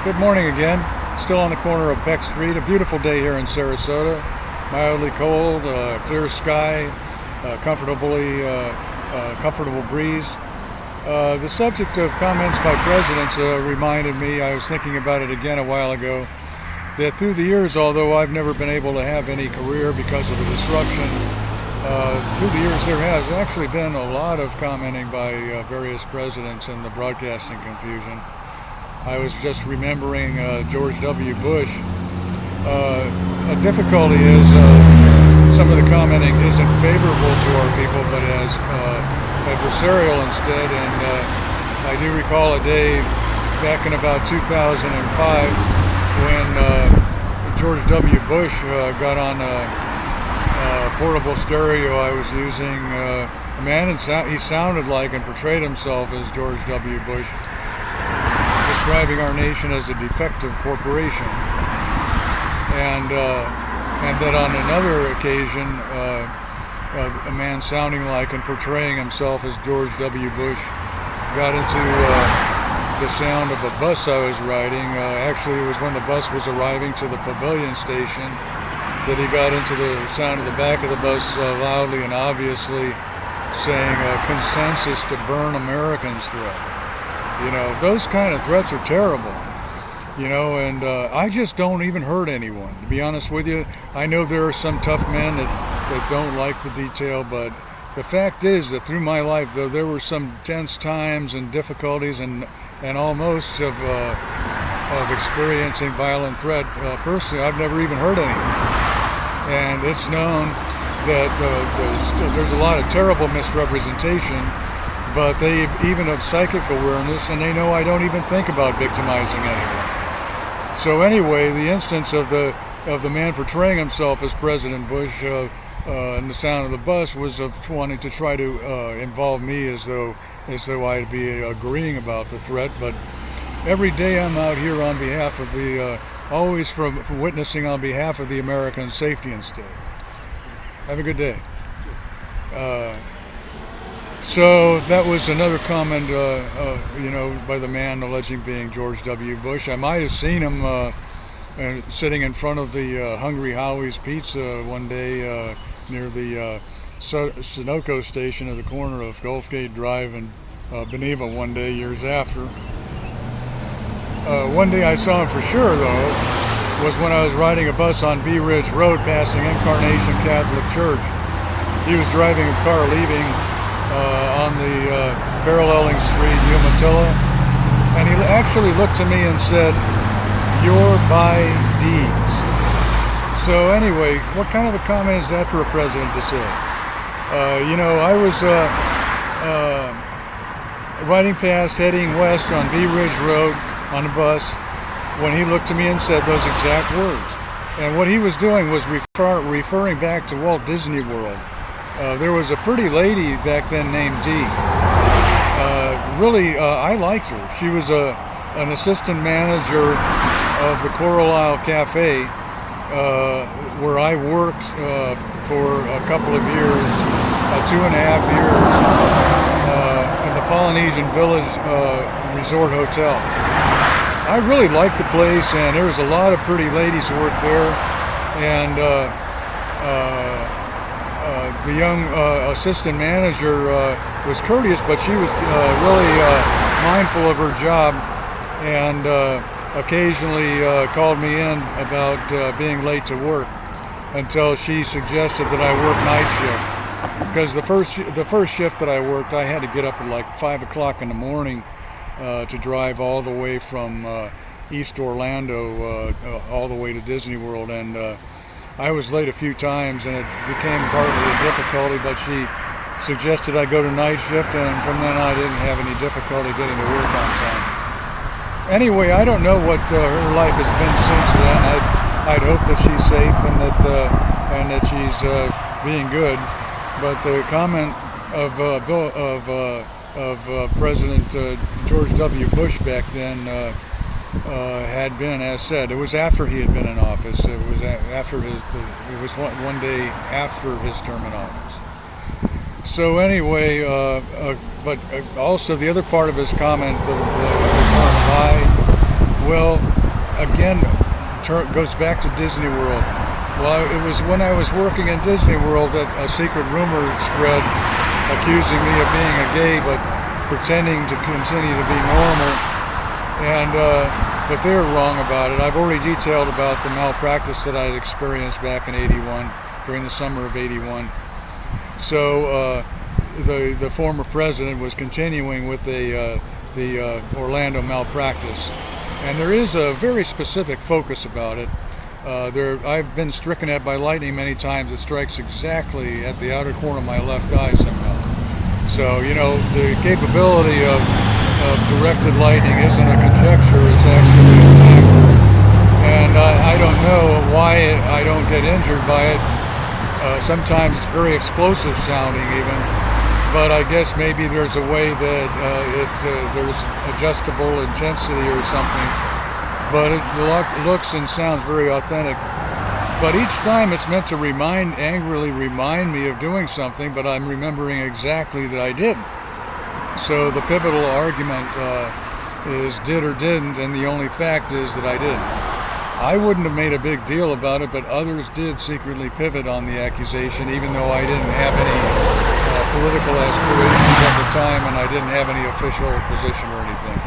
Good morning again. Still on the corner of Peck Street. A beautiful day here in Sarasota. Mildly cold, clear sky, comfortable breeze. The subject of comments by presidents reminded me, I was thinking about it again a while ago, that through the years, although I've never been able to have any career because of the disruption, through the years there has actually been a lot of commenting by various presidents in the broadcasting confusion. I was just remembering George W. Bush. A difficulty is some of the commenting isn't favorable to our people, but as adversarial instead. And I do recall a day back in about 2005 when George W. Bush got on a portable stereo I was using. A man he sounded like and portrayed himself as George W. Bush, describing our nation as a defective corporation, and that on another occasion, a man sounding like and portraying himself as George W. Bush got into the sound of a bus I was riding. Actually, it was when the bus was arriving to the pavilion station that he got into the sound of the back of the bus loudly and obviously saying consensus to burn Americans threat. You know, those kind of threats are terrible, you know, and I just don't even hurt anyone, to be honest with you. I know there are some tough men that don't like the detail, but the fact is that through my life, though, there were some tense times and difficulties and almost of experiencing violent threat. Personally, I've never even hurt anyone. And it's known that there's a lot of terrible misrepresentation, but they even have psychic awareness, and they know I don't even think about victimizing anyone. So anyway, the instance of the man portraying himself as President Bush in the sound of the bus was of wanting to try to involve me as though I'd be agreeing about the threat. But every day I'm out here on behalf of the always from witnessing on behalf of the American safety and state. Have a good day. So that was another comment, you know, by the man alleging being George W. Bush. I might have seen him sitting in front of the Hungry Howie's Pizza one day near the Sunoco station at the corner of Gulfgate Drive and Beneva one day years after. One day I saw him for sure, though, was when I was riding a bus on Bee Ridge Road passing Incarnation Catholic Church. He was driving a car leaving on the paralleling street, Umatilla, and he actually looked to me and said, "You're by D's." So anyway, what kind of a comment is that for a president to say? You know, I was riding past, heading west on Bee Ridge Road on a bus when he looked to me and said those exact words. And what he was doing was referring back to Walt Disney World. There was a pretty lady back then named Dee. Really, I liked her. She was an assistant manager of the Coral Isle Cafe, where I worked for a couple of years, 2.5 years, in the Polynesian Village Resort Hotel. I really liked the place, and there was a lot of pretty ladies who worked there, and the young assistant manager was courteous, but she was really mindful of her job, and occasionally called me in about being late to work until she suggested that I work night shift. Because the first shift that I worked, I had to get up at like 5 o'clock in the morning to drive all the way from East Orlando all the way to Disney World, and I was late a few times, and it became partly a difficulty, but she suggested I go to night shift, and from then on I didn't have any difficulty getting to work on time. Anyway, I don't know what her life has been since then. I'd hope that she's safe and that she's being good, but the comment of President George W. Bush back then had been, as said, it was after he had been in office. It was one day after his term in office. So anyway, but also the other part of his comment, the term lie, Well, again, goes back to Disney World. Well, it was when I was working in Disney World that a secret rumor spread accusing me of being a gay, but pretending to continue to be normal. And but they were wrong about it. I've already detailed about the malpractice that I had experienced back in '81, during the summer of '81. So the former president was continuing with the Orlando malpractice, and there is a very specific focus about it. I've been stricken at by lightning many times. It strikes exactly at the outer corner of my left eye somehow. So, you know, the capability of directed lightning isn't a conjecture, it's actually a fact. And I don't know why I don't get injured by it. Sometimes it's very explosive sounding even. But I guess maybe there's a way that there's adjustable intensity or something. But it looks and sounds very authentic. But each time it's meant to angrily remind me of doing something, but I'm remembering exactly that I did. So the pivotal argument is did or didn't, and the only fact is that I did. I wouldn't have made a big deal about it, but others did secretly pivot on the accusation, even though I didn't have any political aspirations at the time, and I didn't have any official position or anything.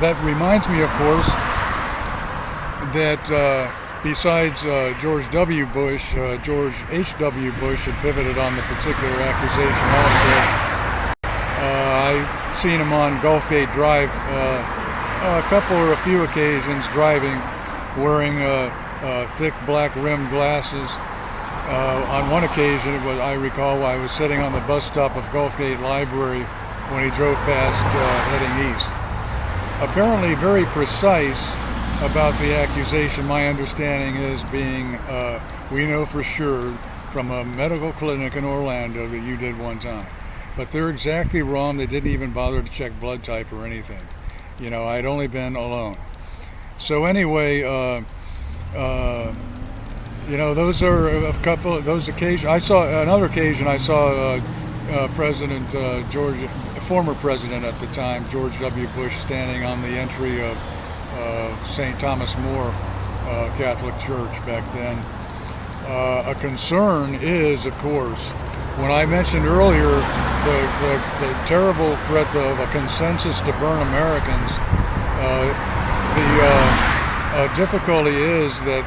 That reminds me, of course, that besides George W. Bush, George H.W. Bush had pivoted on the particular accusation also. I've seen him on Gulfgate Drive a few occasions driving, wearing thick black rimmed glasses. On one occasion, I recall, I was sitting on the bus stop of Gulfgate Library when he drove past heading east. Apparently very precise about the accusation. My understanding is we know for sure from a medical clinic in Orlando that you did one time. But they're exactly wrong. They didn't even bother to check blood type or anything. You know, I'd only been alone. So anyway, you know, those are a couple of those occasions. I saw President former president at the time, George W. Bush, standing on the entry of St. Thomas More Catholic Church back then. A concern is, of course, when I mentioned earlier the terrible threat of a consensus to burn Americans, the difficulty is that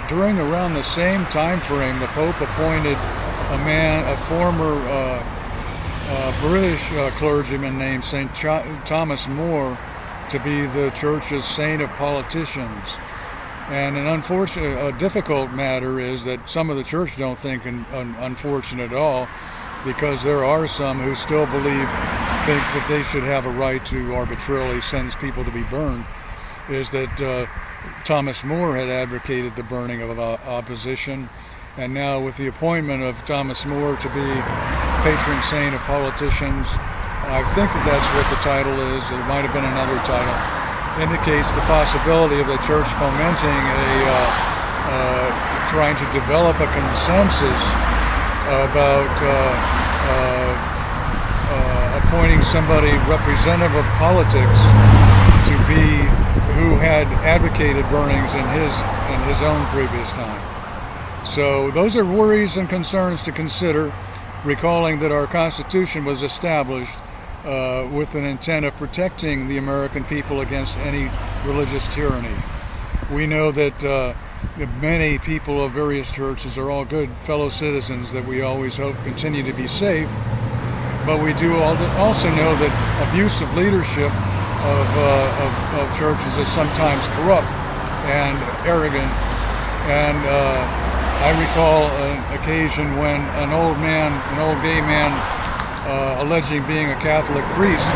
during around the same time frame, the Pope appointed a former British clergyman named St. Thomas More to be the church's saint of politicians. And a difficult matter is that some of the church don't think unfortunate at all, because there are some who still think that they should have a right to arbitrarily sentence people to be burned, is that Thomas More had advocated the burning of opposition, and now with the appointment of Thomas More to be patron saint of politicians, I think that's what the title is. It might have been another title. Indicates the possibility of the church fomenting trying to develop a consensus about appointing somebody representative of politics to be who had advocated burnings in his own previous time. So those are worries and concerns to consider, recalling that our Constitution was established with an intent of protecting the American people against any religious tyranny. We know that many people of various churches are all good fellow citizens that we always hope continue to be safe, but we do also know that abusive leadership of churches is sometimes corrupt and arrogant. And I recall an occasion when an old gay man, alleging being a Catholic priest,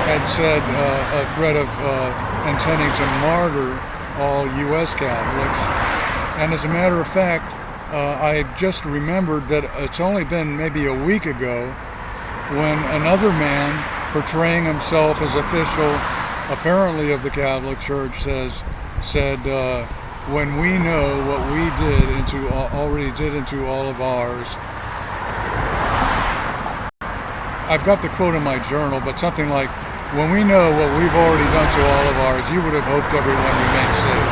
had said a threat of intending to martyr all U.S. Catholics. And as a matter of fact, I just remembered that it's only been maybe a week ago when another man, portraying himself as official, apparently of the Catholic Church, said, when we know what we already did into all of ours. I've got the quote in my journal, but something like, when we know what we've already done to all of ours, you would have hoped everyone remained safe.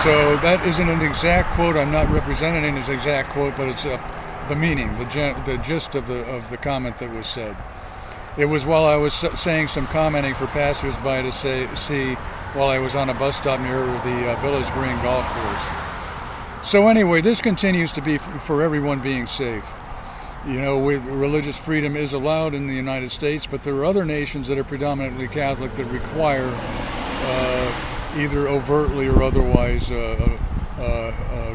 So that isn't an exact quote. I'm not representing an exact quote, but it's the meaning, the gist of the comment that was said. It was while I was saying some commenting for passersby to see while I was on a bus stop near the Village Green golf course. So anyway, this continues to be for everyone being safe. You know, religious freedom is allowed in the United States, but there are other nations that are predominantly Catholic that require either overtly or otherwise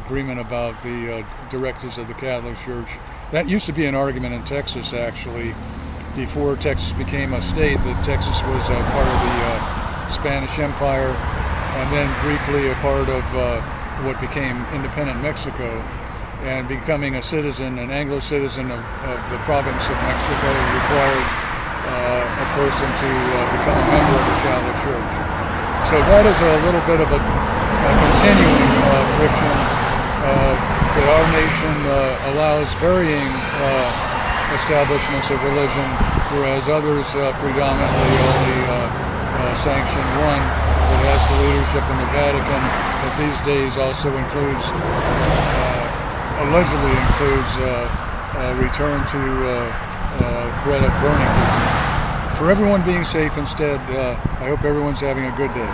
agreement about the directives of the Catholic Church. That used to be an argument in Texas, actually, before Texas became a state, that Texas was a part of the Spanish Empire, and then briefly a part of what became independent Mexico. And becoming a citizen, an Anglo citizen of the province of Mexico, required a person to become a member of the Catholic Church. So that is a little bit of a continuing friction that our nation allows varying establishments of religion, whereas others predominantly only sanction one that has the leadership in the Vatican, that these days also allegedly includes return to threat of burning. For everyone being safe instead, I hope everyone's having a good day.